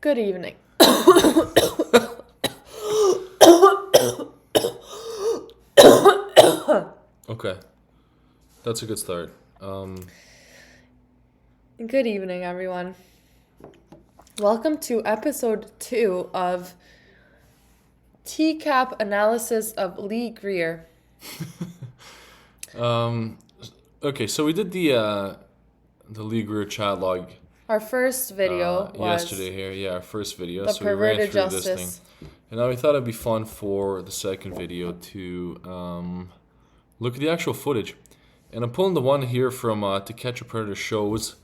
Good evening. Okay. That's a good start. Good evening, everyone. Welcome to episode 2 of TCAP analysis of Lee Greer. Okay, so we did the Lee Greer chat log Our first video was yesterday here. Yeah, our first video. the So we ran perverted through justice. this thing. And now we thought it'd be fun for the second video to look at the actual footage. And I'm pulling the one here from To Catch a Predator shows.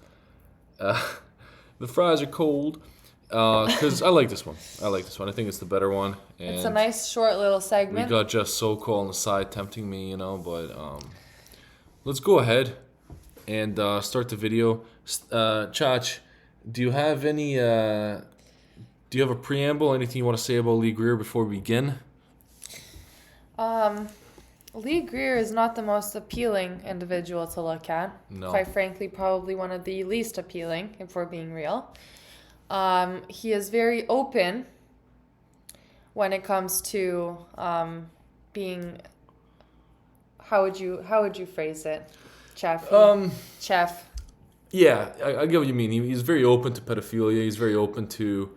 The fries are cold. Because I like this one. I think it's the better one. And It's a nice short little we segment. got Just So Cold on the side tempting me, but let's go ahead and start the video. Chach, do you have any, do you have a preamble, anything you want to say about Lee Greer before we begin? Lee Greer is not the most appealing individual to look at. No. Quite frankly, probably one of the least appealing, if we're being real. He is very open when it comes to being. How would you phrase it, Chef? Chef. Yeah, I get what you mean. He's very open to pedophilia. He's very open to,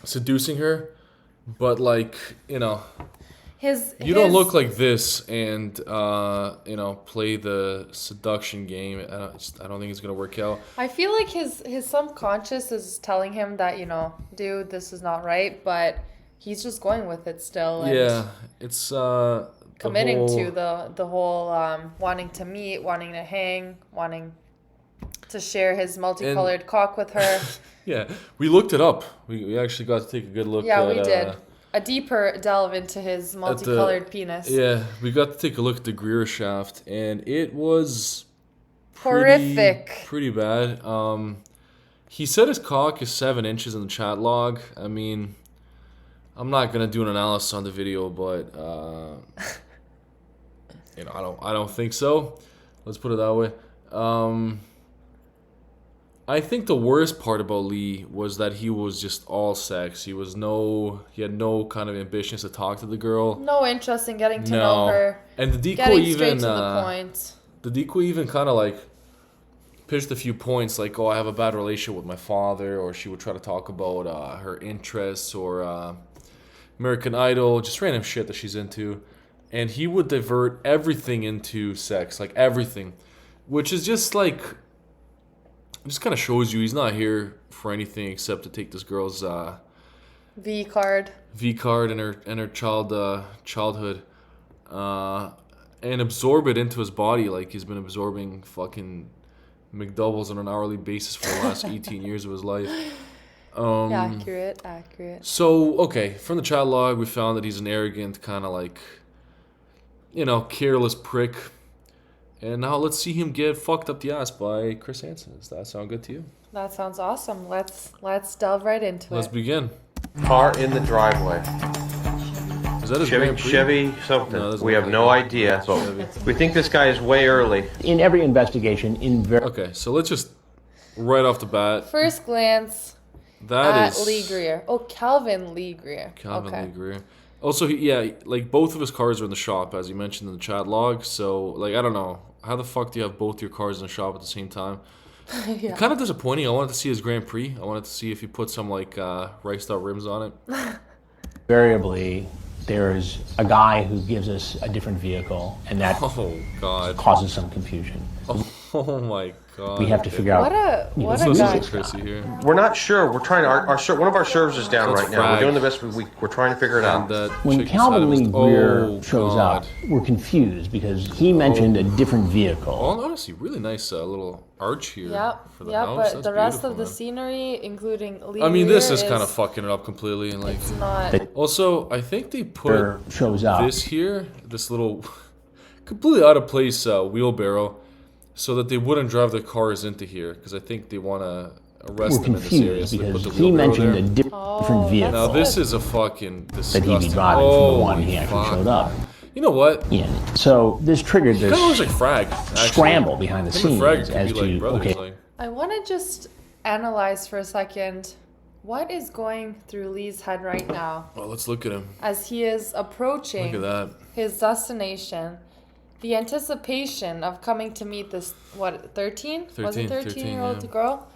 seducing her. But you don't look like this and play the seduction game. I don't think it's gonna work out. I feel like his subconscious is telling him that, dude, this is not right, but he's just going with it still. And Yeah, it's committing to the whole wanting to meet, wanting to hang, wanting to share his multicolored cock with her. Yeah, we looked it up. We actually got to take a good look. Yeah, at, we did. A deeper delve into his multicolored penis. Yeah, we got to take a look at the Greer shaft, and it was horrific. Pretty bad. He said his cock is 7 inches in the chat log. I mean, I'm not gonna do an analysis on the video, but I don't think so. Let's put it that way. I think the worst part about Lee was that he was just all sex. He had no kind of ambitions to talk to the girl. No interest in getting to know her. And the decoy getting even straight to the point. The decoy even kind of pitched a few points like, oh, I have a bad relationship with my father, or she would try to talk about her interests or American Idol, just random shit that she's into. And he would divert everything into sex, like everything, which is just just kind of shows you he's not here for anything except to take this girl's V card and her childhood and absorb it into his body like he's been absorbing fucking McDoubles on an hourly basis for the last 18 years of his life. Accurate. So, okay, from the chat log, we found that he's an arrogant, kind of careless prick. And now let's see him get fucked up the ass by Chris Hansen. Does that sound good to you? That sounds awesome. Let's delve right into it. Let's begin. Car in the driveway. Is that a Chevy something. No, we have no idea. So we think this guy is way early. In every investigation, Okay, so let's just right off the bat. First glance at Lee Greer. Oh, Calvin Lee Greer. Lee Greer. Also, both of his cars are in the shop, as you mentioned in the chat log. So, I don't know. How the fuck do you have both your cars in the shop at the same time? Yeah. Kind of disappointing. I wanted to see his Grand Prix. I wanted to see if he put some, riced out rims on it. invariably, there's a guy who gives us a different vehicle, and that causes some confusion. Oh my god. We have to figure out. What a guy. Chrissy here. We're not sure. We're trying to. One of our servers is down right now. We're doing the best we're trying to figure it out. When Calvin Lee Greer shows up, we're confused because he mentioned a different vehicle. Oh, honestly, really nice little arch here for the house. But That's the rest of the man. scenery, including Lee this Greer, is kind of fucking it up completely. And it's not. Also, I think they put shows up. this little completely out of place wheelbarrow, so that they wouldn't drive their cars into here, because I think they want to arrest them in this area. So because he mentioned a different vehicle. Now this is a fucking disgusting. That he'd be driving from the one he actually showed up. You know what? Yeah. So this triggered this kind of looks like Frag, scramble behind the scenes as to I want to just analyze for a second what is going through Lee's head right now Well, let's look at him. as he is approaching Look at that. his destination. The anticipation of coming to meet this, 13? Was it 13-year-old yeah. girl?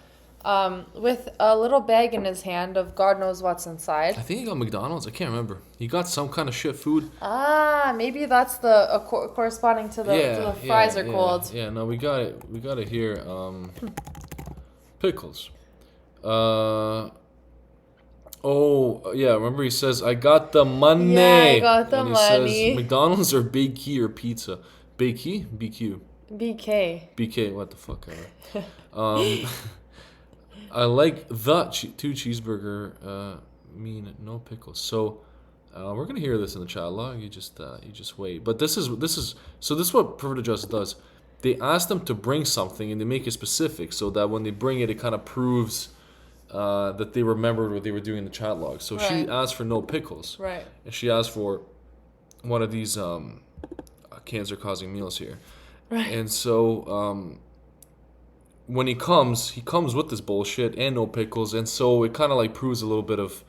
With a little bag in his hand of God knows what's inside. I think he got McDonald's. I can't remember. He got some kind of shit food. Ah, maybe that's the corresponding to the fries are cold. Yeah, no, we got it. We got it here. Pickles. Oh, yeah, remember he says, I got the money. Yeah, I got the and he money. Says, McDonald's or Big Key or pizza? Big Key? BQ. BK. BK, what the fuck ever. I like the 2 cheeseburger, no pickles. So, we're gonna hear this in the chat log. You just wait. But this is what Perfect Justice does. They ask them to bring something and they make it specific so that when they bring it, it kind of proves that they remembered what they were doing in the chat log. So she asked for no pickles. Right. And she asked for one of these cancer-causing meals here. Right. And so when he comes with this bullshit and no pickles, and so it kind of like proves a little bit of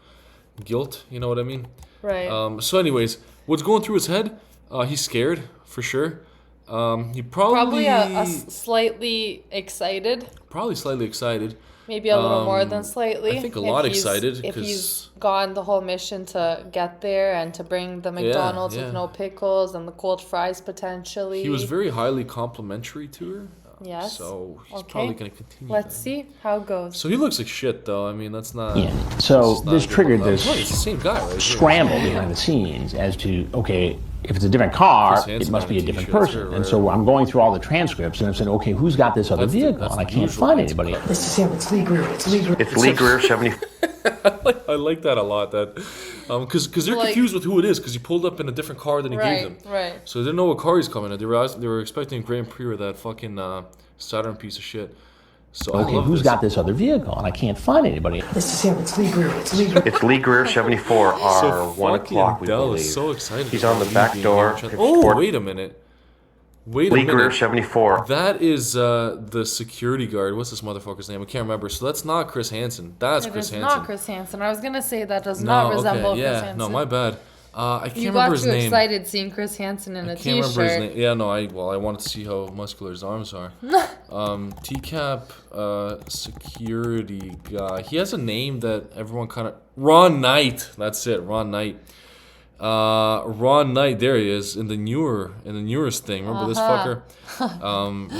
guilt. You know what I mean? Right. So anyways, what's going through his head? He's scared for sure. He Probably a slightly excited. Probably slightly excited. Maybe a little more than slightly. I think a lot excited. If he's gone the whole mission to get there and to bring the McDonald's with no pickles and the cold fries potentially. He was very highly complimentary to her. Yes. So he's probably going to continue. Let's see how it goes. So he looks like shit, though. I mean, that's not. Yeah. So this triggered this It's the same guy, right? scramble behind the scenes as to, okay, if it's a different car, it must be a different person. Right. And so I'm going through all the transcripts and I'm saying, okay, who's got this other vehicle? And I can't find anybody. This is him. It's Lee Greer. It's Lee Greer. It's Lee Greer, 70. I like that a lot. That because they're confused with who it is because he pulled up in a different car than he gave them. Right. So they didn't know what car he's coming in. They were expecting Grand Prix or that fucking Saturn piece of shit. So Okay, who's got this other vehicle? And I can't find anybody. This is him. It's Lee Greer. It's Lee Greer. It's Lee Greer, 74, So 1 o'clock, we Dell believe. is so excited. He's on the back door. Oh, wait a minute. Lee Greer, 74. That is the security guard. What's this motherfucker's name? I can't remember. So that's not Chris Hansen. That's It Chris is Hansen. not Chris Hansen. I was going to say that does not resemble Chris Hansen. No, my bad. I can't You remember got his too name. excited seeing Chris Hansen in a I can't remember his t-shirt. name. Yeah, no, I wanted to see how muscular his arms are. TCAP security guy. He has a name that everyone kind of... Ron Knight. That's it, Ron Knight. Ron Knight, there he is, in the newest thing. Remember this fucker?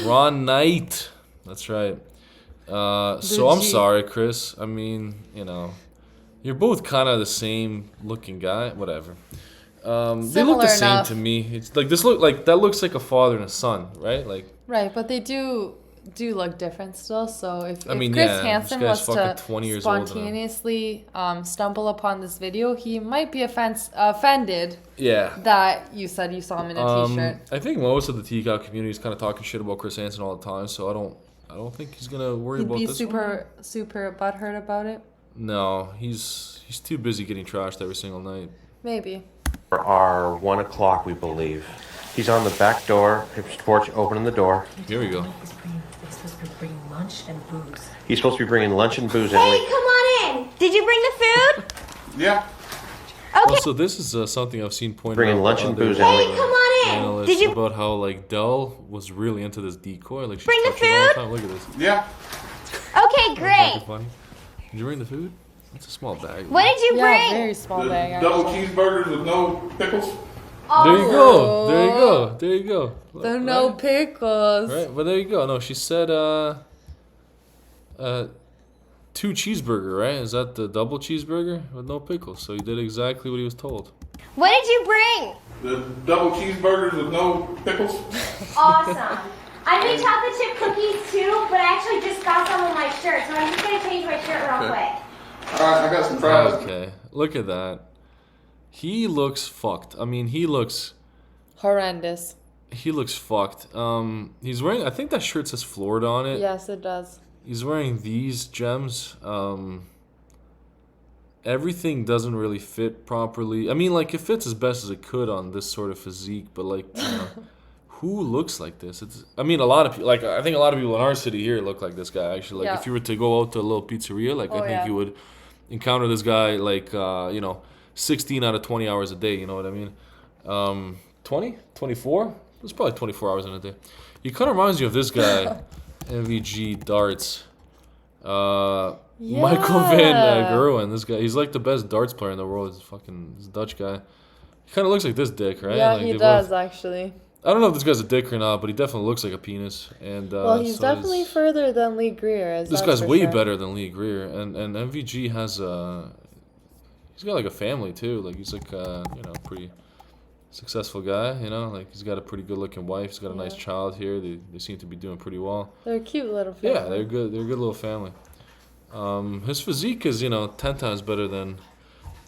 Ron Knight. That's right. So I'm sorry, Chris. I mean, you're both kind of the same looking guy. Whatever. They look the same enough. to me. It's like that looks like a father and a son, right? Like. Right, but they do look different still. So if I mean, Chris yeah, Hansen this was guy's to fucking 20 years old now. spontaneously stumble upon this video, he might be offended Yeah. that you said you saw him in a t-shirt. I think most of the TCAP community is kind of talking shit about Chris Hansen all the time, so I don't think he's gonna worry He'd about be this. super butthurt about it. No, he's too busy getting trashed every single night. Maybe. Are 1 o'clock, we believe. He's on the back door, his porch, opening the door. Here we go. He's supposed to be bringing lunch and booze. He's supposed to be bringing lunch and booze, Hey, Emily. come on in. Did you bring the food? Yeah. Okay. Also, this is something I've seen pointed Bringing out lunch by and other booze, Hey, Emily. come on in. analysts Did you about how like Dell was really into this decoy. Like she's Bring the touching it all the food? time. Look at this. Yeah. Okay, Fucking great. funny. Did you bring the food? It's a small bag. What did you Yeah, bring? very small The bag. double Actually. cheeseburgers with no pickles. There you go. There you go. There you go. The no Right? pickles. Right, but there you go. No, she said 2 cheeseburger, right? Is that the double cheeseburger with no pickles? So he did exactly what he was told. What did you bring? The double cheeseburgers with no pickles. Awesome. I made chocolate chip cookies too, but I actually just got some on my shirt, so I'm just gonna change my shirt real quick. All right, I got some fries. Okay, look at that. He looks fucked. I mean, he looks Horrendous. fucked. He's wearing. I think that shirt says Florida on it. Yes, it does. He's wearing these gems. Everything doesn't really fit properly. I mean, like, it fits as best as it could on this sort of physique, but, like, who looks like this? I mean, a lot of people. Like, I think a lot of people in our city here look like this guy. Actually, like, if you were to go out to a little pizzeria, like, I think you would encounter this guy, like, 16 out of 20 hours a day. You know what I mean? 20, 24. It's probably 24 hours in a day. He kind of reminds you of this guy, MVG darts. Michael van Gerwen. This guy, he's like the best darts player in the world. He's fucking this Dutch guy. He kind of looks like this dick, right? Yeah, like he does actually. I don't know if this guy's a dick or not, but he definitely looks like a penis. And well, he's definitely further than Lee Greer. This guy's way better than Lee Greer, and MVG has he's got like a family too. Like he's like pretty successful guy. You know, like he's got a pretty good looking wife. He's got a nice child here. They seem to be doing pretty well. They're a cute little family. Yeah, they're good. They're a good little family. His physique is 10 times better than.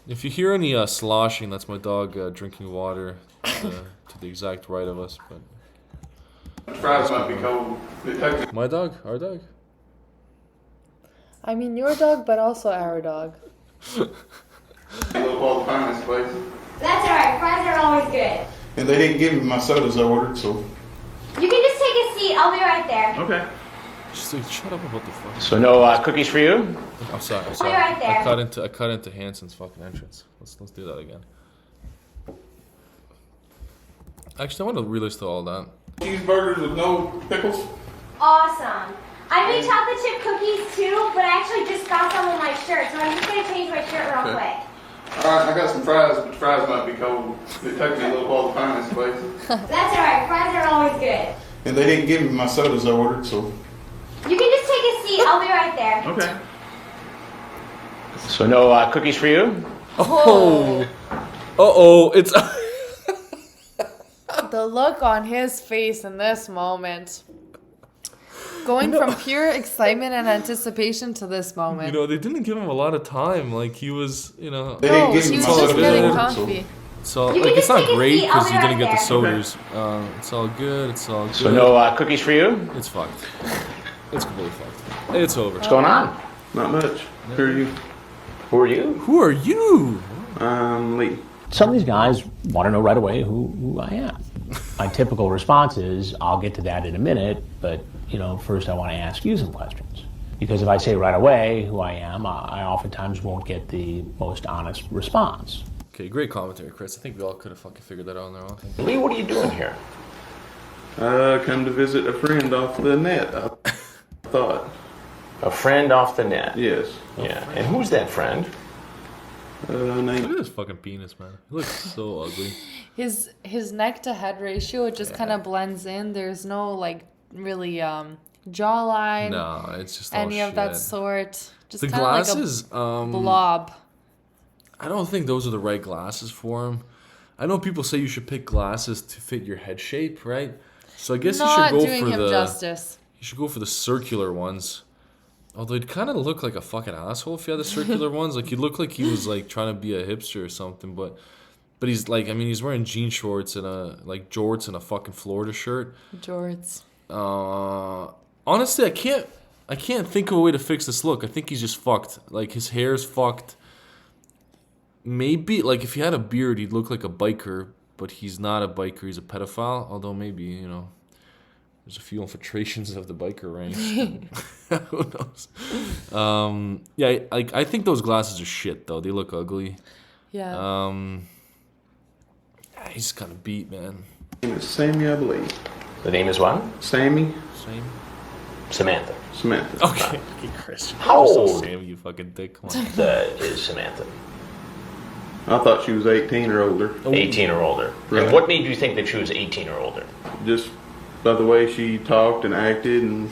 If you hear any sloshing, that's my dog drinking water to the exact right of us. But Fries might be cold. Detective. my dog, our dog. I mean your dog, but also our dog. Little all the time in this place. That's alright, fries are always good. And they didn't give me my sodas I ordered, so. You can just take a seat, I'll be right there. Okay. Just like, shut up about the fuck. So no cookies for you? I'm sorry. right there. I cut into Hanson's fucking entrance. Let's do that again. Actually, I want to relist to all that. Cheeseburgers with no pickles. Awesome. I made chocolate chip cookies too, but I actually just got some on my shirt, so I'm just gonna change my shirt real quick. Alright, I got some fries, but fries might be cold. They take me a little all the time in this place. That's alright, fries are always good. And they didn't give me my sodas I ordered, so. You can just take a seat, I'll be right there. Okay. So no cookies for you? Oh. Uh-oh. It's... The look on his face in this moment. Going from pure excitement and anticipation to this moment. they didn't give him a lot of time. Like, he was, They No, didn't he give me was my just sodas I getting ordered, comfy. so, You can like, it's just not take a great seat, I'll because be you didn't right get the there. sodas. It's all good. It's all good. So no cookies for you? It's fucked. It's completely fucked. It's over. What's going on? Not much. Who are you? Who are you? Who are you? Lee. Some of these guys want to know right away who I am. My typical response is, I'll get to that in a minute, but first I want to ask you some questions. Because if I say right away who I am, I oftentimes won't get the most honest response. Okay, great commentary, Chris. I think we all could have fucking figured that out on their own. Lee, what are you doing here? Come to visit a friend off the net, I thought. A friend off the net. Yes. Yeah. And who's that friend? Look Name. at this fucking penis, man. He looks so ugly. His neck to head ratio, it just kind of blends in. There's no really jawline. No, it's just any all of that shit. sort. Just The kind glasses, of like a blob. I don't think those are the right glasses for him. I know people say you should pick glasses to fit your head shape, right? So I guess you should go for the justice. You should go for the circular ones. Although he'd kind of look like a fucking asshole if he had the circular ones. Like, he'd look like he was like trying to be a hipster or something. But he's like, I mean, he's wearing jean shorts and jorts and a fucking Florida shirt. Jorts. Honestly, I can't think of a way to fix this look. I think he's just fucked. Like, his hair's fucked. Maybe, like, if he had a beard, he'd look like a biker. But he's not a biker. He's a pedophile. Although maybe, there's a few infiltrations of the biker range. Who knows? Yeah, I think those glasses are shit, though. They look ugly. Yeah. He's kind of beat, man. Name is Sammy, I believe. The name is what? Sammy. Same. Samantha. Samantha. Okay, Chris. How You're so old? Sam, you fucking dick. Come on. Is Samantha. I thought she was 18 or older. 18 or older. Right. And what made you think that she was 18 or older? Just by the way she talked and acted, and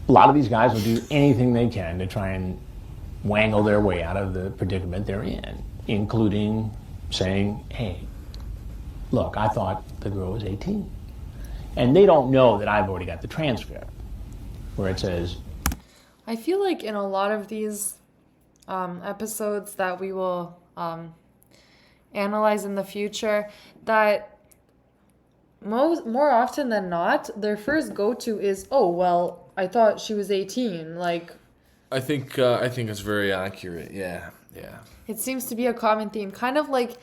A lot of these guys will do anything they can to try and wangle their way out of the predicament they're in, including saying, hey, look, I thought the girl was 18. And they don't know that I've already got the transcript where it says, I feel like in a lot of these episodes that we will analyze in the future, that more often than not, their first go-to is, oh, well, I thought she was 18. Like, I think it's very accurate. Yeah. it seems to be a common theme. Kind of like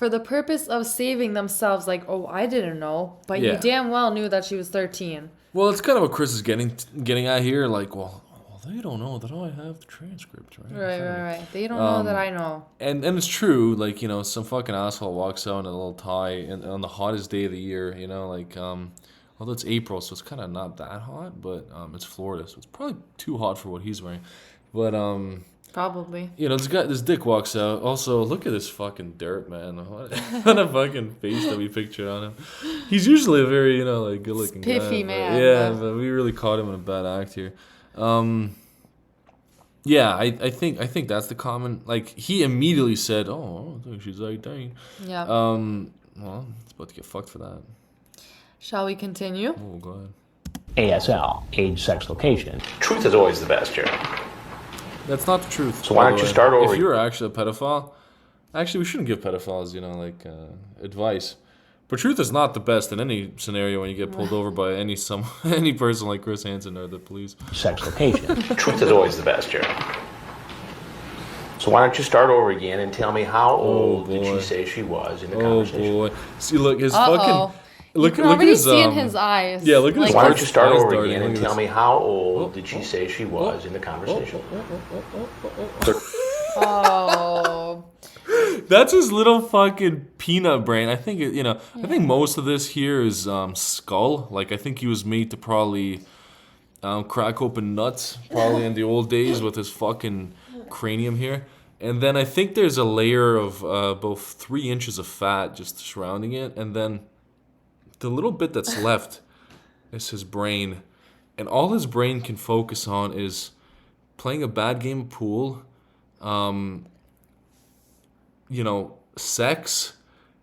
for the purpose of saving themselves. Like, oh, I didn't know, but you Yeah. damn well knew that she was 13. Well, it's kind of what Chris is getting at here. Like, well, they don't know that I have the transcript, right? Right. They don't know that I know. And it's true. Like, some fucking asshole walks out in a little tie and on the hottest day of the year. Although it's April, so it's kind of not that hot, but it's Florida, so it's probably too hot for what he's wearing. But Probably. this dick walks out. Also, look at this fucking dirt, man. What a fucking face that we pictured on him. He's usually a very, good-looking guy. Spiffy man, Yeah, but- but we really caught him in a bad act here. Yeah, I think that's the common. Like, he immediately said, "Oh, I think she's 18." Yeah. Well, it's about to get fucked for that. Shall we continue? Oh, go ahead. ASL, age, sex, location. Truth is always the best, Jerry. That's not the truth. So why by don't the you way. start over? If you're actually a pedophile, actually, we shouldn't give pedophiles, advice. But truth is not the best in any scenario when you get pulled over by any person like Chris Hansen or the police. Sex, location. Truth is always the best, Jerry. So why don't you start over again and tell me how old did she boy. say she was in the Oh conversation? boy! See, look, his Uh-oh. fucking look. You can look already at his, see in his eyes. Yeah, look at his Why eyes. don't you start eyes over darting. again and Look at tell this. me how old did she say she was in the conversation? Oh. That's his little fucking peanut brain. I think I think most of this here is skull. Like, I think he was made to probably crack open nuts, probably in the old days with his fucking cranium here. And then I think there's a layer of about 3 inches of fat just surrounding it, and then the little bit that's left is his brain, and all his brain can focus on is playing a bad game of pool, sex,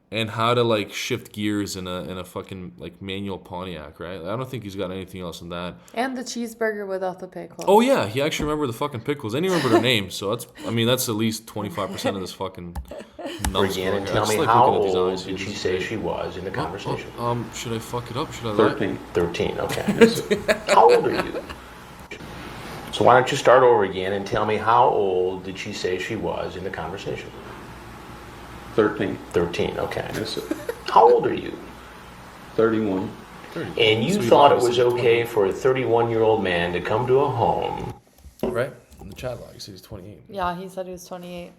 and how to like shift gears in a fucking like manual Pontiac, right? I don't think he's got anything else than that. And the cheeseburger without the pickles. Oh yeah, he actually remembered the fucking pickles, and he remembered her name. So that's at least 25% of this fucking numbskull. Again and I tell just me like how looking at these old eyes. did she say she was in the conversation? Should I fuck it up? Should I lie? 13. 13, okay. How old are you? So why don't you start over again and tell me how old did she say she was in the conversation? 13. 13, okay. Yes, sir. How old are you? 31. And you So he thought it lied, was he said okay for a 31-year-old man to come to a home. Right? In the chat log, he said he's 28. Yeah, he said he was 28.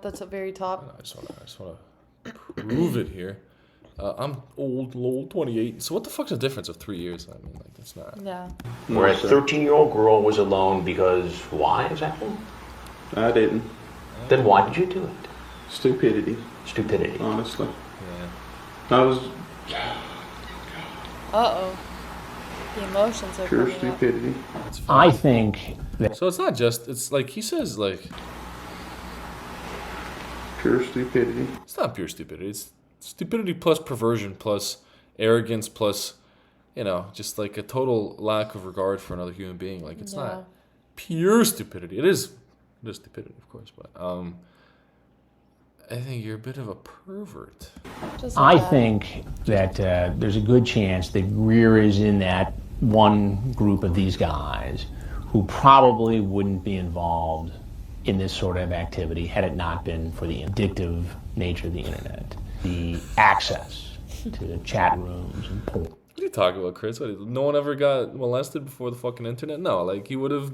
That's the very top. I just want to prove it here. I'm old, 28. So what the fuck's the difference of 3 years? I mean, like, it's not. Yeah. Where a sir. 13-year-old girl was alone because why exactly? I didn't. Then why did you do it? Stupidity, Stupidity. honestly. Yeah. I was Uh-oh. The emotions are pure coming up. stupidity. I think that So it's not just. It's like he says. Like, Pure stupidity. it's not pure stupidity. It's stupidity plus perversion plus arrogance plus, just like a total lack of regard for another human being. Like, it's Yeah. not pure stupidity. It is stupidity, of course, but I think you're a bit of a pervert. Just I like that. think that there's a good chance that Greer is in that one group of these guys who probably wouldn't be involved in this sort of activity had it not been for the addictive nature of the internet, the access to chat rooms and porn. What are you talking about, Chris? No one ever got molested before the fucking internet? No, like he would have,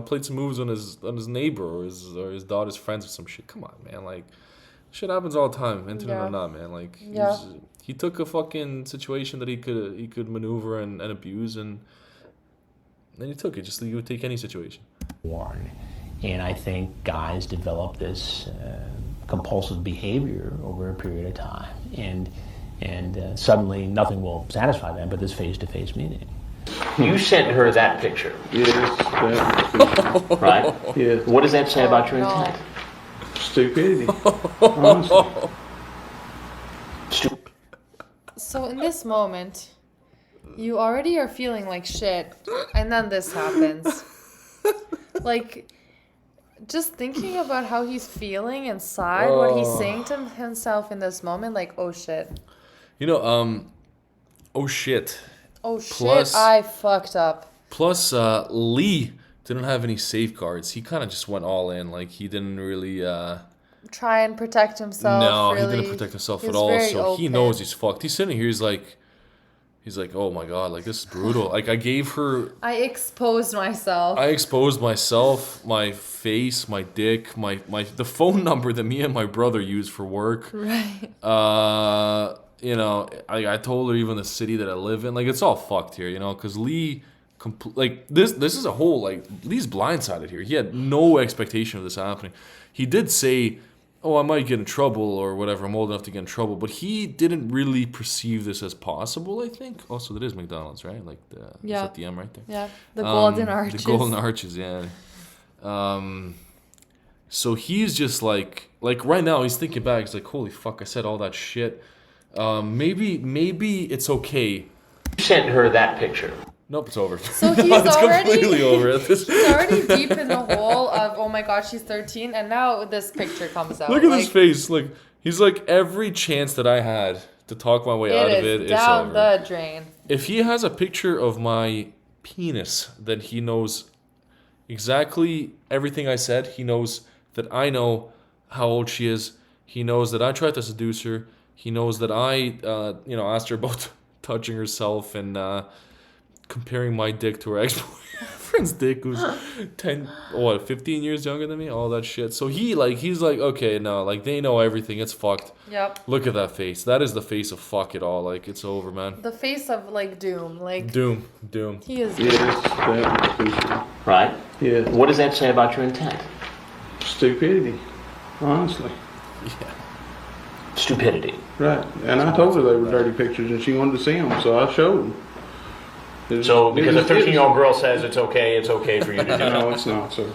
played some moves on his neighbor or his daughter's friends or some shit. Come on, man. Like, shit happens all the time, internet Yeah. or not, man. Like, Yeah. he took a fucking situation that he could maneuver and abuse, and then he took it. Just like you would take any situation. Porn. And I think guys develop this compulsive behavior over a period of time. And suddenly nothing will satisfy them but this face-to-face meeting. You sent her that picture, Yes, that, right? yes. What does that say about your no. intent? Stupidity. Honestly. So in this moment, you already are feeling like shit, and then this happens. Like, just thinking about how he's feeling inside, what he's saying to himself in this moment, like, oh shit. Oh shit. Oh shit, Plus- I fucked up. Plus, Lee didn't have any safeguards. He kind of just went all in. Like, he didn't really, try and protect himself. No, really. he didn't protect himself He at was all. very So he open. knows he's fucked. He's sitting here. He's like, oh my god, like this is brutal. Like I gave her. I exposed myself. I exposed myself, my face, my dick, my the phone number that me and my brother use for work. Right. You know, I told her even the city that I live in. Like it's all fucked here, you know, because Lee, like this is a whole like Lee's blindsided here. He had no expectation of this happening. He did say, "Oh, I might get in trouble or whatever. I'm old enough to get in trouble," but he didn't really perceive this as possible. I think. Also, that is McDonald's, right? Like the Yeah. is that the M right there? Yeah. The golden arches. The golden arches, yeah. So he's just like right now he's thinking back. He's like, holy fuck, I said all that shit. Maybe it's okay. You sent her that picture. Nope, it's over. So he's it's already completely over at this. He's already deep in the hole of, oh my god, she's 13, and now this picture comes out. Look at like, his face. Like he's like, every chance that I had to talk my way out of it, it's down over. the drain. If he has a picture of my penis, then he knows exactly everything I said. He knows that I know how old she is. He knows that I tried to seduce her. He knows that I, asked her about touching herself and comparing my dick to her ex-boyfriend's dick, who's 15 years younger than me, all that shit. So he's like, okay, no, like they know everything. It's fucked. Yep. Look at that face. That is the face of fuck it all. Like it's over, man. The face of like doom. Like Doom. he is. Yes, that was stupid. Right? Yeah. What does that say about your intent? Stupidity. Honestly. Stupidity. Right. And I told her they were dirty pictures and she wanted to see them, so I showed them. So because a 13-year-old girl says it's okay for you to do it. No, it's not, sir.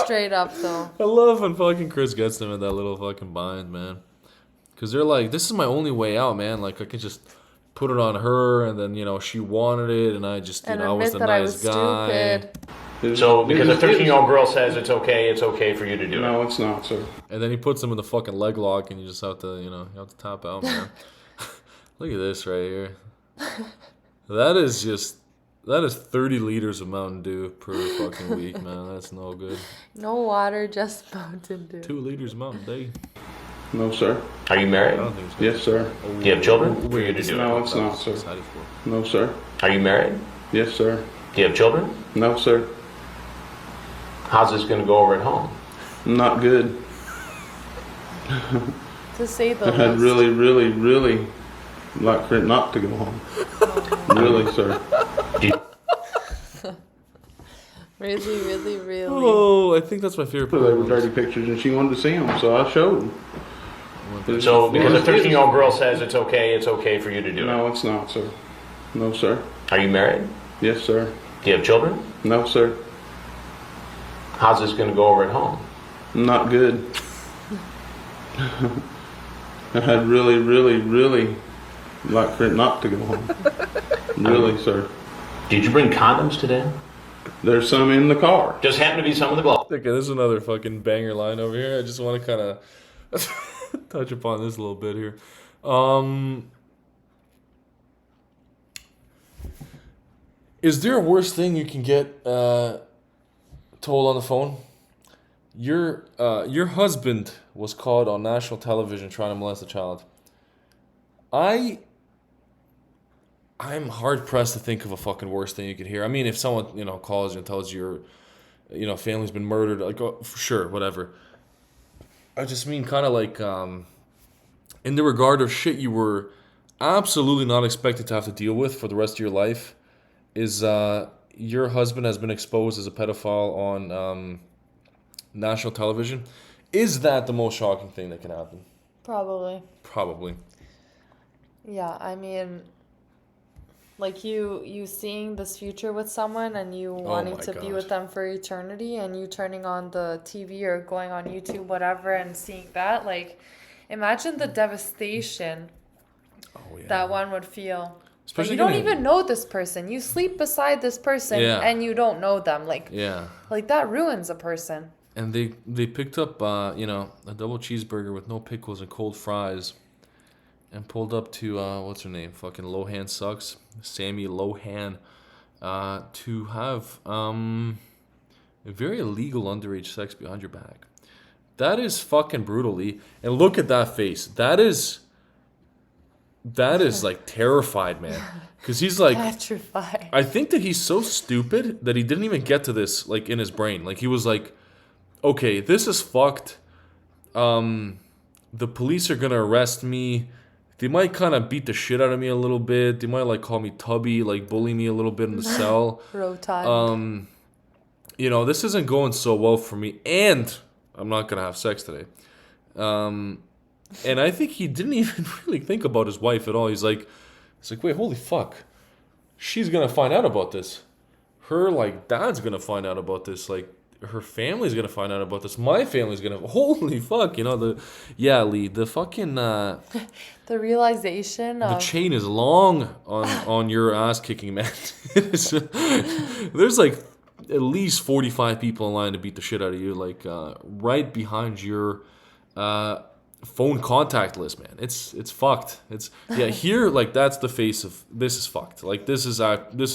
Straight up though. I love when fucking Chris gets them in that little fucking bind, man. Because they're like, this is my only way out, man. Like, I can just put it on her, and then, she wanted it, and I just, And I was admit the that I nice was guy. stupid. So because a 13-year-old girl says it's okay for you to do it. No, it's not, sir. And then he puts them in the fucking leg lock, and you just have to, you have to tap out, man. Look at this right here. That is 30 liters of Mountain Dew per fucking week, man. That's no good. No water, just Mountain Dew. 2 liters of Mountain Dew. No, sir. Are you I married? don't think so. Yes, sir. Do you have children for you to do No, it? it's not, sir. Decided for. No, sir. Are you married? Yes, sir. Do you have children? No, sir. How's this going to go over at home? Not good. To say the I had least. really, really, really like for it not to go home. Really, sir. Do you- Really, really, really. Oh, I think that's my favorite They part. were dirty pictures and she wanted to see them, so I showed them. So because a 13-year-old girl says it's okay for you to do it. No, it's not, sir. No, sir. Are you married? Yes, sir. Do you have children? No, sir. How's this going to go over at home? Not good. I had really, really, really like for it not to go home. Really, sir. Did you bring condoms today? There's some in the car. Just happened to be some of the glove. Okay, this is another fucking banger line over here. I just want to kind of touch upon this a little bit here. Is there a worse thing you can get told on the phone? Your husband was caught on national television trying to molest a child. I'm hard pressed to think of a fucking worse thing you could hear. I mean, if someone calls you and tells you your family's been murdered, like for sure, whatever. I just mean kind of like in the regard of shit you were absolutely not expected to have to deal with for the rest of your life. Is your husband has been exposed as a pedophile on national television? Is that the most shocking thing that can happen? Probably. Probably. Yeah, I mean, like you seeing this future with someone and you wanting my to be God. with them for eternity, and you turning on the TV or going on YouTube, whatever, and seeing that, like, imagine the devastation Oh yeah. that one would feel. Especially Like, you don't getting- even know this person. You sleep beside this person Yeah. and you don't know them. Like, Yeah. like that ruins a person. And they picked up a double cheeseburger with no pickles and cold fries, and pulled up to what's her name? Fucking Lohan sucks. Sammy Lohan, to have very illegal underage sex behind your back. That is fucking brutal, Lee. And look at that face. That is like terrified, man. Because he's like, Petrified. I think that he's so stupid that he didn't even get to this like in his brain. Like he was like, okay, this is fucked. The police are gonna arrest me. They might kind of beat the shit out of me a little bit. They might like call me tubby, like bully me a little bit in the cell. Rotund. You know, this isn't going so well for me, and I'm not gonna have sex today. And I think he didn't even really think about his wife at all. He's like, wait, holy fuck, she's gonna find out about this. Her like dad's gonna find out about this. Like her family's gonna find out about this. My family's gonna. Holy fuck, you know Lee, the fucking The realization the of chain is long on your ass kicking, man. There's like at least 45 people in line to beat the shit out of you, like right behind your phone contact list, man. It's fucked. Here, like that's the face of this is fucked. Like this is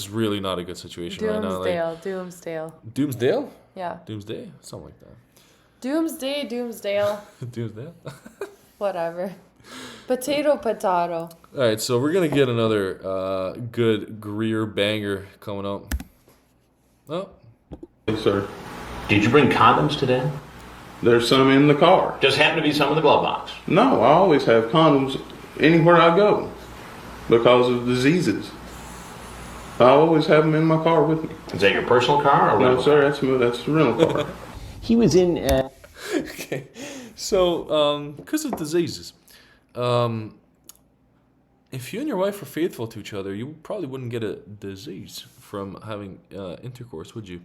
really not a good situation right now. Like, Doomsdale. Doomsdale? Yeah. Doomsday? Something like that. Doomsdale. Doomsdale? Whatever. Potato. All right, so we're going to get another good Greer banger coming up. Oh. Yes, sir. Did you bring condoms today? There's some in the car. Just happen to be some in the glove box. No, I always have condoms anywhere I go because of diseases. I always have them in my car with me. Is that your personal car or No, rental? sir, that's the rental car. He was in. Okay. So, because of diseases, if you and your wife were faithful to each other, you probably wouldn't get a disease from having intercourse, would you?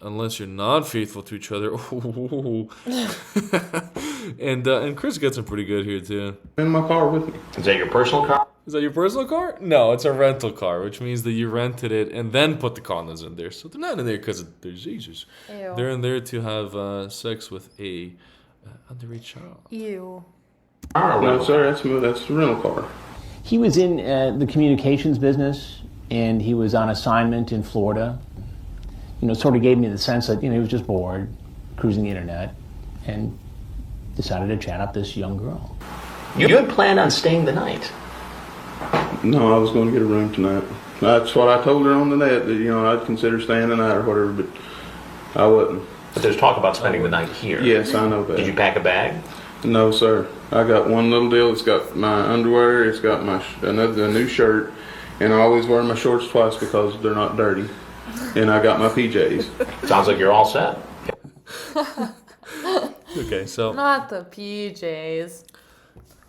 Unless you're not faithful to each other. And Chris gets them pretty good here too. In my car with me. Is that your personal car? Is that your personal car? No, it's a rental car, which means that you rented it and then put the condoms in there. So they're not in there because of diseases. Ew. They're in there to have sex with a underage child. Ew. No, sir, that's the rental car. He was in the communications business, and he was on assignment in Florida. You know, sort of gave me the sense that, he was just bored, cruising the internet, and decided to chat up this young girl. You had planned on staying the night. No, I was going to get a room tonight. That's what I told her on the net, that, I'd consider staying the night or whatever, but I wasn't. But there's talk about spending the night here. Yes, I know that. Did you pack a bag? No, sir. I got one little deal. It's got my underwear, it's got a new shirt, and I always wear my shorts twice because they're not dirty. And I got my PJs. Sounds like you're all set. Okay, so Not the PJs.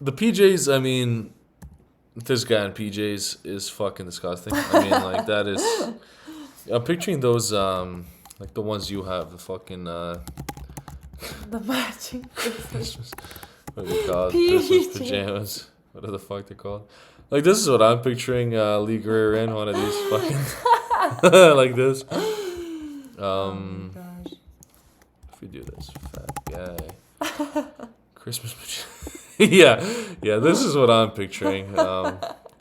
the PJs, I mean, this guy in PJs is fucking disgusting. I mean, like that is. I'm picturing those, like the ones you have, the fucking. The matching Christmas. What are they called? Christmas pajamas. What are the fuck they called? Like this is what I'm picturing Lee Greer in, one of these fucking like this. Gosh. If we do this, fat guy, Christmas pajamas. yeah. This is what I'm picturing.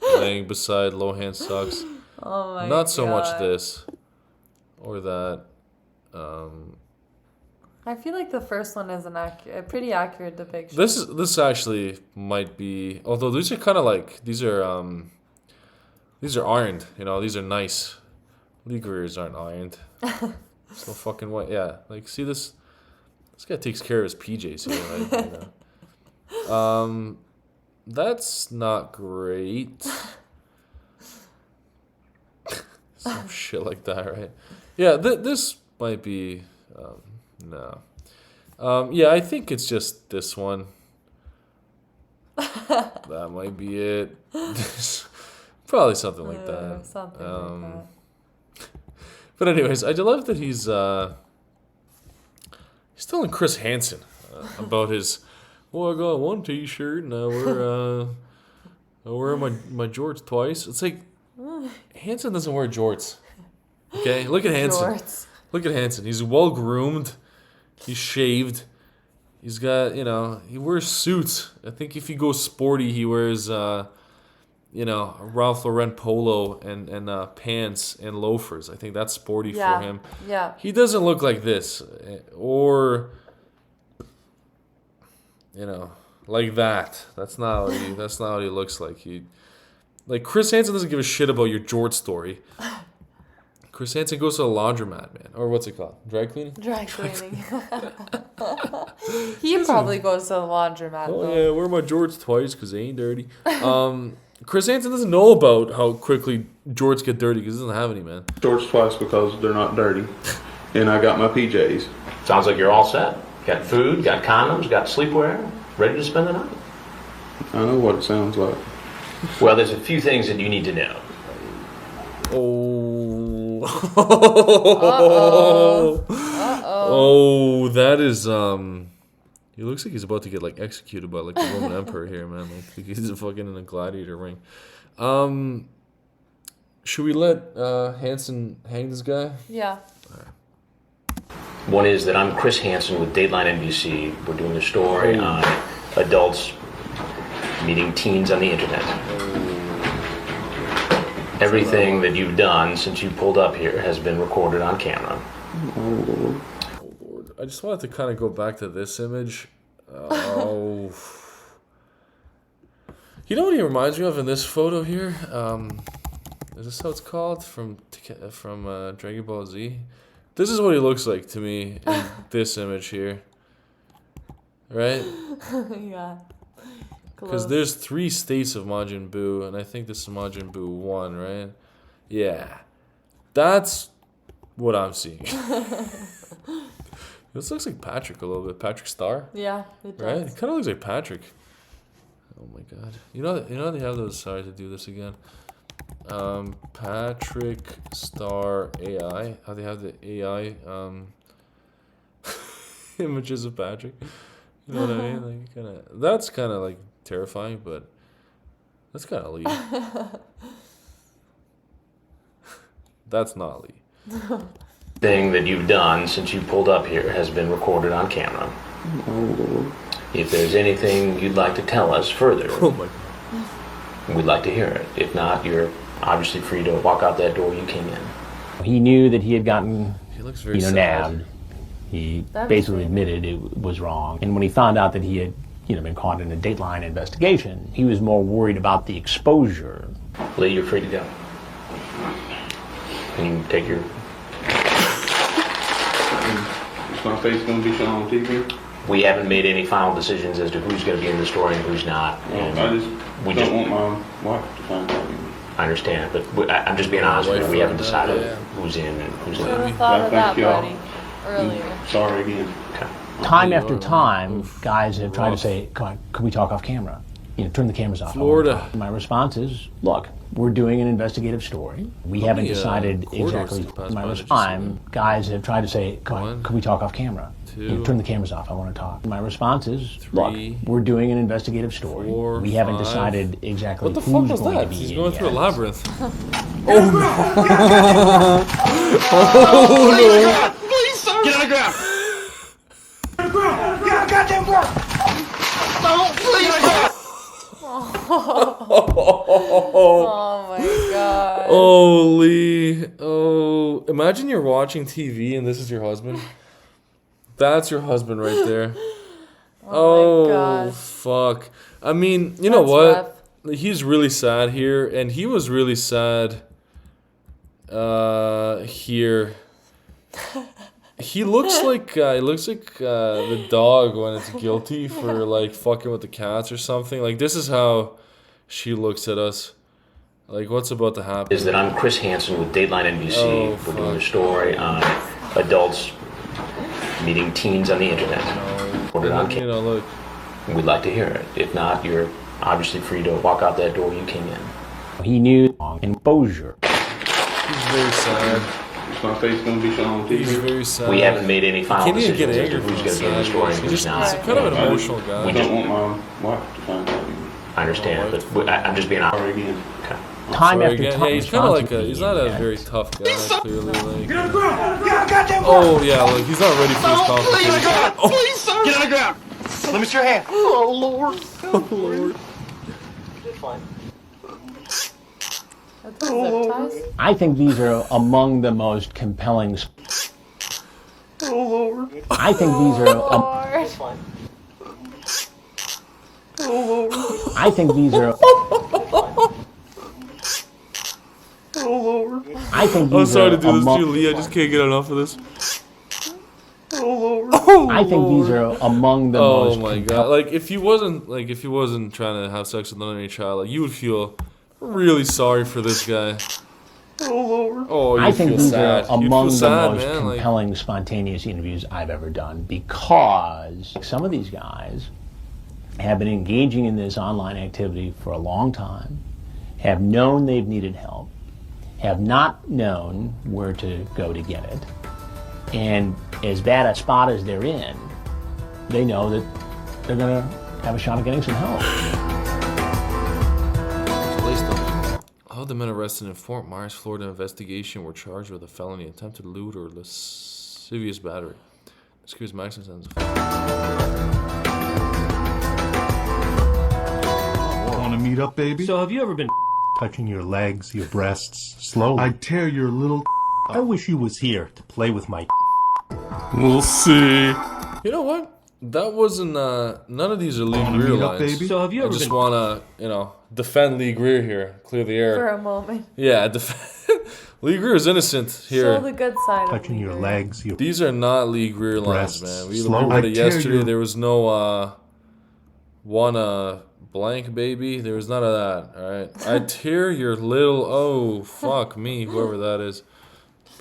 Laying beside Lohan sucks. Oh my god. Not so much this or that. I feel like the first one is a pretty accurate depiction. This actually might be, although these are kind of like these are ironed, these are nice. Lee Greer's aren't ironed. So fucking what? Yeah, like see this guy takes care of his PJs here. Right? That's not great. Some shit like that, right? Yeah, this might be. No. Yeah, I think it's just this one. That might be it. Probably something like that. Something like that. But anyways, I do love that he's telling Chris Hansen about his. Well, I got one T-shirt and I wear my jorts twice. It's like Hansen doesn't wear jorts. Okay, look at Hansen. Jorts. Look at Hansen. He's well groomed. He's shaved. He's got, he wears suits. I think if he goes sporty, he wears, a Ralph Lauren polo and pants and loafers. I think that's sporty for him. Yeah. He doesn't look like this. Or you know, like that. That's not what he looks like. Like Chris Hansen doesn't give a shit about your George story. Chris Hansen goes to a laundromat, man. Or what's it called? Dry cleaning? Dry cleaning. He probably goes to the laundromat. Oh, though. yeah, I wear my jorts twice because they ain't dirty. Chris Hansen doesn't know about how quickly jorts get dirty because he doesn't have any, man. Shorts twice because they're not dirty. And I got my PJs. Sounds like you're all set. Got food, got condoms, got sleepwear, ready to spend the night. I know what it sounds like. Well, there's a few things that you need to know. Oh. Uh-oh. Oh, that is, he looks like he's about to get, like, executed by, like, the Roman emperor here, man. Like, he's fucking in a gladiator ring. Should we let Hansen hang this guy? Yeah. One is that I'm Chris Hansen with Dateline NBC. We're doing a story on adults meeting teens on the internet. Everything that you've done since you pulled up here has been recorded on camera. Oh, Lord. I just wanted to kind of go back to this image. Oh. You know what he reminds me of in this photo here? Is this how it's called? From Dragon Ball Z? This is what he looks like to me in this image here. Right? Yeah. Because there's 3 states of Majin Buu, and I think this is Majin Buu 1, right? Yeah. That's what I'm seeing. This looks like Patrick a little bit. Patrick Star. Yeah, it does. Right? It kind of looks like Patrick. Oh my god. You know they have those, sorry to do this again. Patrick Star AI. How they have the AI images of Patrick. You know what I mean? Like that's kind of like terrifying, but that's kind of Lee. That's not Lee. Thing that you've done since you pulled up here has been recorded on camera. If there's anything you'd like to tell us further, Oh my god. we'd like to hear it. If not, you're obviously free to walk out that door you came in. He knew that he had gotten, He looks very sad. nabbed. He basically admitted it was wrong. And when he found out that he had, been caught in a Dateline investigation, he was more worried about the exposure. Lee, you're free to go. Can you take your... Is my face going to be shown on TV? We haven't made any final decisions as to who's going to be in the story and who's not. And I just we don't want my wife to find out. I understand, but I'm just being honest with you. We haven't decided who's in and who's Should not. have thought of that, Thank y'all. buddy, earlier. Sorry again. Okay. Time after time, guys have tried to say, come on, can we talk off camera? Turn the cameras off. Florida. My response is, look, we're doing an investigative story. We haven't decided corridors exactly. have passed My by that you response, said. guys have tried to say, come on, One, can we talk off camera? 2, Turn the cameras off. I want to talk. My response is, 3, look, we're doing an investigative story. 4, we haven't 5. decided exactly What the who's fuck was going that? to be He's in going through a yet. labyrinth. Get on the ground! Get on the ground! Get on the goddamn ground! Don't please! Oh my god. Oh, Lee. Oh, imagine you're watching TV and this is your husband. That's your husband right there. Oh my gosh. Fuck. I mean, you know That's what? He's really sad here, and he was really sad here. He looks like the dog when it's guilty for like fucking with the cats or something. Like this is how she looks at us. Like what's about to happen? Is that I'm Chris Hansen with Dateline NBC. Oh, We're doing a fuck. story on adults meeting teens on the internet. Put it on You camera. know, look. We'd like to hear it. If not, you're obviously free to walk out that door you came in. He knew exposure. He's very sad. Is my face going to be shown on He's TV? very sad. We haven't made any final Can't even decisions get as to angry who's from going to be in the story and He's who's just not. he's kind of an I emotional just- guy. we I don't want my wife to find out. I understand, but I'm just being honest. Sorry again. Okay. Time Sorry after again. time. Yeah, he's kind of like responsive he's not a yet. very tough guy, clearly. Like, Get on the ground! Get on the goddamn ground! oh yeah, like he's not ready for this confrontation. Please, sir! Get on the ground! Let me see your hand. Oh, Lord. Oh Lord. That's zip ties? I think these are among the most compelling. I think these are. Lord. I think these are. I think I'm these sorry are to do this to among, you, Lee. I just can't get enough of this. I think these are among the Oh most. my god! Like if he wasn't trying to have sex with another child, like you would feel really sorry for this guy. Oh, I you'd think feel these sad. are You'd among feel the sad, most man. Like, compelling, spontaneous interviews I've ever done because some of these guys have been engaging in this online activity for a long time, have known they've needed help, have not known where to go to get it, and as bad a spot as they're in, they know that they're going to have a shot at getting some help. all the men arrested in Fort Myers, Florida investigation were charged with a felony, attempted loot, or lascivious battery. Excuse maximum sentence. Want to meet up, baby? So have you ever been Touching your legs, your breasts, slowly. I'd tear your little. I wish you was here to play with my. We'll see. You know what? That wasn't, none of these are Lee Greer meet up, lines. baby? So have you I ever just been want to, defend Lee Greer here. Clear the air. For a moment. Yeah, Lee Greer is innocent here. Show the good side Touching of your Lee Greer. legs, your. These are not Lee Greer lines, Breasts. man. We Slow. looked at it I tear yesterday. your- There was no, blank baby. There was none of that, alright? I tear your little, oh, fuck me, whoever that is.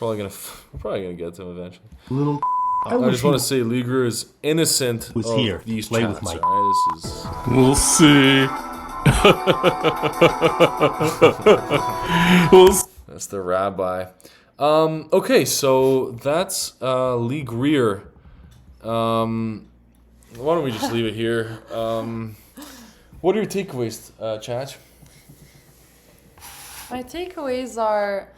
We're probably gonna get to him eventually. Little. I just want to say Lee Greer is innocent Was of here. these Play chats, with my- alright? This is... We'll see. That's the rabbi. Okay, so that's Lee Greer. Why don't we just leave it here? What are your takeaways, Chach? My takeaways are,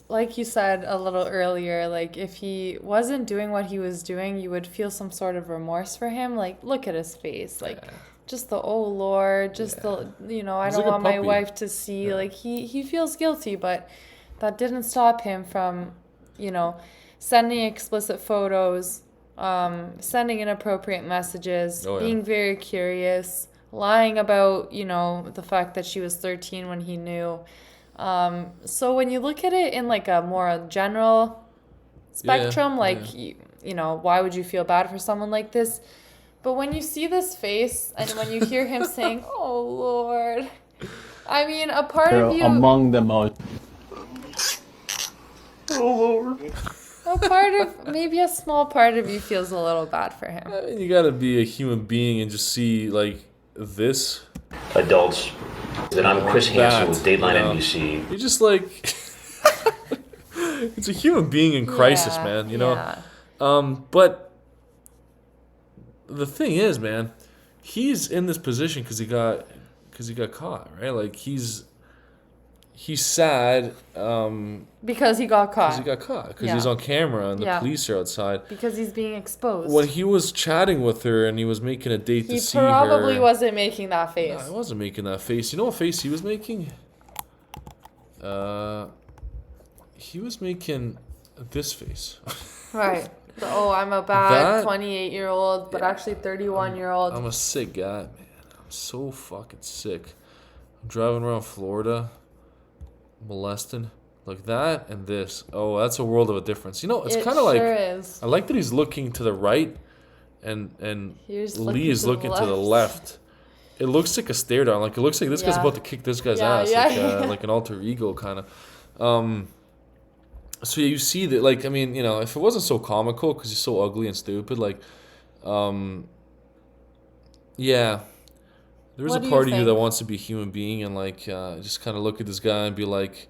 like you said a little earlier, like if he wasn't doing what he was doing, you would feel some sort of remorse for him. Like, look at his face. Like, just the, oh Lord, just the, I He's don't like a want my puppy. wife to see. Like, he feels guilty, but that didn't stop him from, sending explicit photos, sending inappropriate messages, Oh, yeah. being very curious, lying about, the fact that she was 13 when he knew. So when you look at it in like a more general spectrum, why would you feel bad for someone like this? But when you see this face and when you hear him saying, "Oh Lord," I mean, a part They're of you, among the most. maybe a small part of you feels a little bad for him. You gotta be a human being and just see, like, this. Adults. Then I'm Chris Hansen with Dateline NBC. You're just like... it's a human being in crisis, Yeah, man, yeah. But the thing is, man, he's in this position because he got caught, right? Like, he's sad Because he got caught. because he got caught, because Yeah. he's on camera and the Yeah. police are outside. Because he's being exposed. When he was chatting with her and he was making a date He to see her... probably wasn't making that face. No, I wasn't making that face. You know what face he was making? He was making this face. Right. I'm a bad That- 28-year-old, but actually 31-year-old. I'm a sick guy, man. I'm so fucking sick. I'm driving around Florida, molesting. Like that and this. Oh, that's a world of a difference. It's It kind of like... sure is. I like that he's looking to the right and He's Lee looking is to the looking to the left. It looks like a stare down. Like, it looks like this guy's Yeah. about to kick this guy's Yeah, ass. yeah, like, yeah. like an alter ego kind of. So you see that, like, I mean, if it wasn't so comical because he's so ugly and stupid, like, yeah, there's What a do part you of you that think? wants to be a human being and, like, just kind of look at this guy and be like,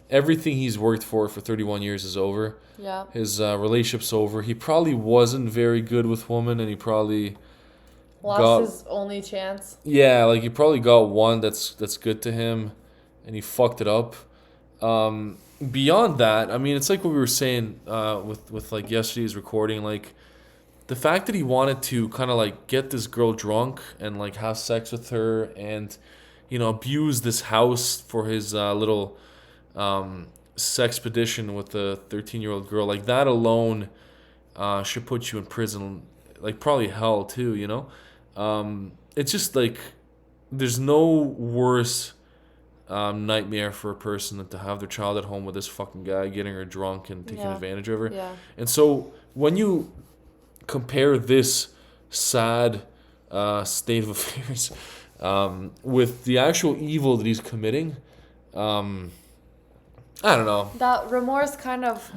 everything he's worked for 31 years is over. Yeah. His relationship's over. He probably wasn't very good with women, and he probably Lost his only chance. like he probably got one that's good to him, and he fucked it up. Beyond that, I mean, it's like what we were saying with like yesterday's recording, like the fact that he wanted to kind of like get this girl drunk and like have sex with her and abuse this house for his little sexpedition with the 13-year-old girl, like that alone should put you in prison, like probably hell too, it's just like there's no worse nightmare for a person than to have their child at home with this fucking guy getting her drunk and taking advantage of her. Yeah. And so when you compare this sad state of affairs with the actual evil that he's committing, I don't know. That remorse kind of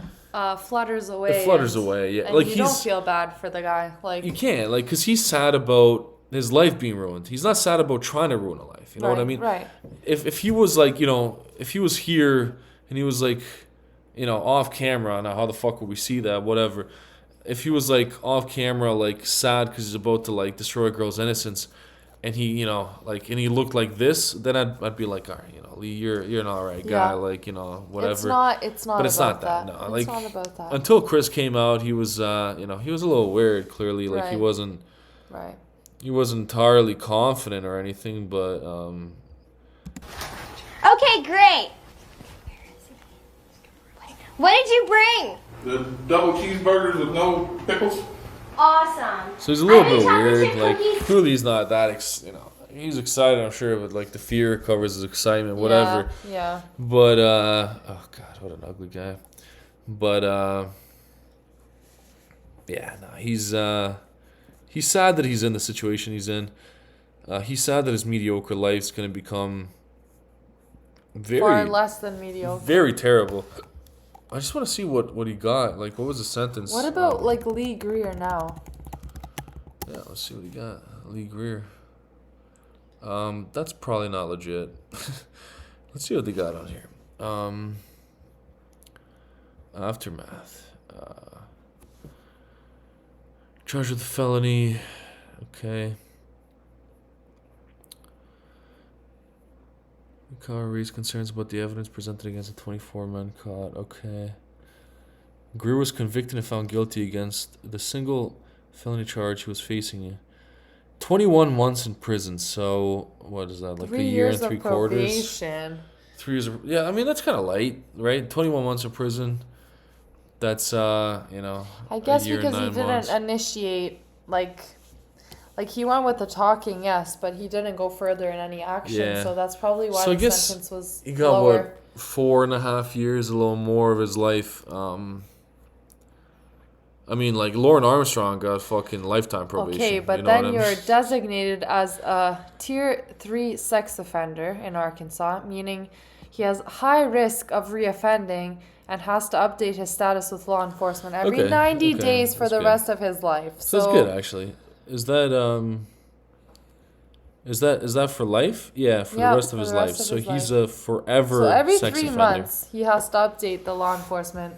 flutters away. It flutters away, yeah. And Like you don't feel bad for the guy. Like you can't, like, because he's sad about his life being ruined. He's not sad about trying to ruin a life. You know what I mean? Right. If he was like, you know, if he was here and he was like, you know, off camera, now how the fuck would we see that? Whatever. If he was like off camera, like sad because he's about to like destroy a girl's innocence, and he, you know, like, and he looked like this, then I'd be like, all right, you know, Lee, you're an all right guy, like, you know, whatever. It's not. But it's about not that. that. No, It's like not about that. until Chris came out, he was, you know, he was a little weird. Clearly, like he Right. wasn't. Right. He wasn't entirely confident or anything, but Okay, great. What did you bring? The double cheeseburgers with no pickles. Awesome. so he's a little I made bit chocolate weird. chip Like cookies. clearly he's not that, you know, he's excited, I'm sure, but like the fear covers his excitement, whatever. Yeah. But oh god, what an ugly guy. But yeah, no, he's sad that he's in the situation he's in. He's sad that his mediocre life's gonna become Far less than mediocre. very terrible. I just want to see what he got. Like, what was the sentence? What about like Lee Greer now? Yeah, let's see what he got. Lee Greer. That's probably not legit. Let's see what they got on here. Aftermath. Charged with felony. Okay. The car raised concerns about the evidence presented against the 24 men caught. Okay. Greer was convicted and found guilty against the single felony charge he was facing. 21 months in prison. So what is that? Like 3 a year years and three of quarters. probation. 3 years. Yeah, I mean that's kind of light, right? 21 months in prison. That's you know. I guess a year because and he 9 didn't months. initiate like he went with the talking, yes, but he didn't go further in any action. Yeah. So that's probably why So I the guess sentence was he got lower. what 4.5 years, a little more of his life. I mean, like Lauren Armstrong got fucking lifetime probation. Okay, but you know what then I you're mean? designated as a tier 3 sex offender in Arkansas, meaning he has high risk of reoffending and has to update his status with law enforcement every Okay, 90 okay, days for that's the good. rest of his life. So that's good actually. Is that for life? Yeah, for Yeah, the rest for of his the rest life. of So his he's life. a forever So every sex 3 offender. months, he has to update the law enforcement.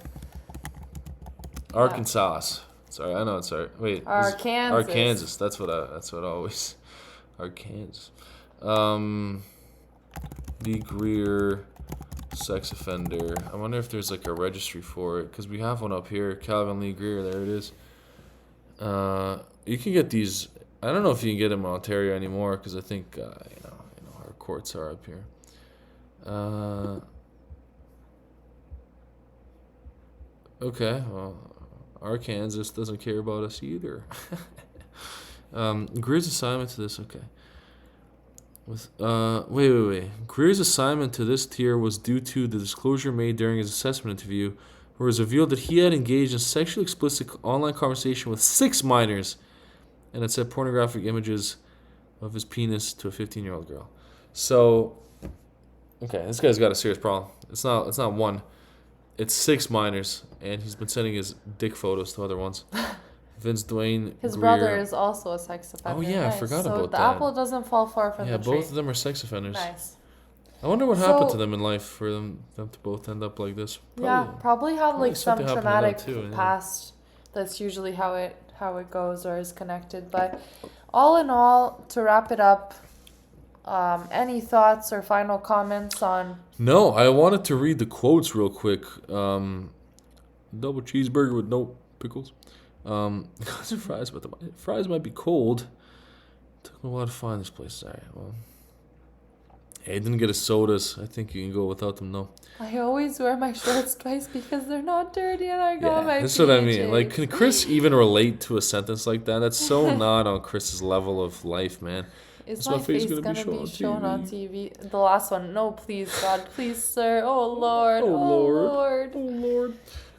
Arkansas. Sorry, I know it's wait. Arkansas. Arkansas. That's what I always. Arkansas. Lee Greer, sex offender. I wonder if there's like a registry for it because we have one up here. Calvin Lee Greer. There it is. You can get these. I don't know if you can get them in Ontario anymore because I think you know our courts are up here. Okay, well, Arkansas doesn't care about us either. Greer's assignment to this, okay. Wait. Greer's assignment to this tier was due to the disclosure made during his assessment interview, where it was revealed that he had engaged in sexually explicit online conversation with 6 minors, and had sent pornographic images of his penis to a 15-year-old girl. So, okay, this guy's got a serious problem. It's not one. It's 6 minors, and he's been sending his dick photos to other ones. Vince Dwayne His Greer. brother is also a sex offender. Oh, yeah, I Nice. forgot so about the that. apple doesn't fall far from Yeah, the tree. both of them are sex offenders. Nice. I wonder what happened to So- them in life for them to both end up like this. Probably have like some something happened to them traumatic too, yeah. past. That's usually how it goes or is connected. But all in all, to wrap it up, any thoughts or final comments on? No, I wanted to read the quotes real quick. Double cheeseburger with no pickles. Fries, but the fries might be cold. Took me a while to find this place. Sorry. Well, Hey, didn't get his sodas. I think you can go without them, no. I always wear my shorts twice because they're not dirty and I got my that's what I mean. PJs. Like, can Chris even relate to a sentence like that? That's so not on Chris's level of life, man. Is my face gonna be shown on TV? The last one. No, please, God. Please, sir. Oh, Lord. Oh, Lord. Lord.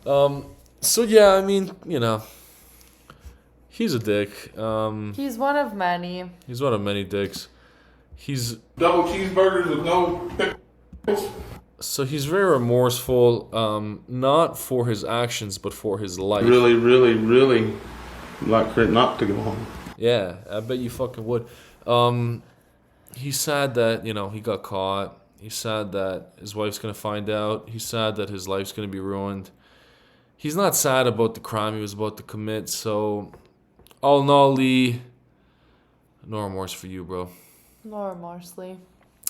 Oh, Lord. So, yeah, I mean, you know, he's a dick. He's one of many. He's one of many dicks. He's... Double cheeseburgers with no pickles. So he's very remorseful, not for his actions, but for his life. Really, really, really like for it not to go home. Yeah, I bet you fucking would. He's sad that, you know, he got caught. He's sad that his wife's going to find out. He's sad that his life's going to be ruined. He's not sad about the crime he was about to commit. So, all in all, Lee, no remorse for you, bro. No remorse, Lee.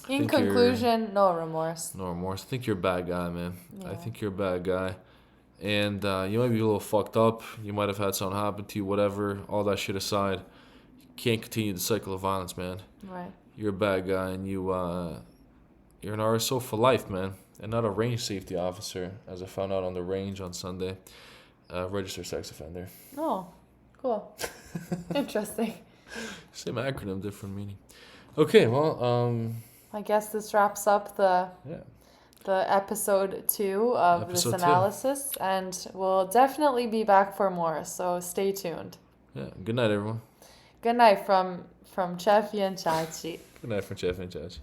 In conclusion, no remorse. No remorse. I think you're a bad guy, man. Yeah. I think you're a bad guy. And you might be a little fucked up. You might have had something happen to you, whatever. All that shit aside, you can't continue the cycle of violence, man. Right. You're a bad guy, and you're an RSO for life, man. And not a range safety officer, as I found out on the range on Sunday. Registered sex offender. Oh, cool. Interesting. Same acronym, different meaning. Okay, well, I guess this wraps up the episode 2 of this analysis, and we'll definitely be back for more, so stay tuned. Yeah, good night, everyone. Good night from Cheffy and Chachi. Good night from Cheffy and Chachi.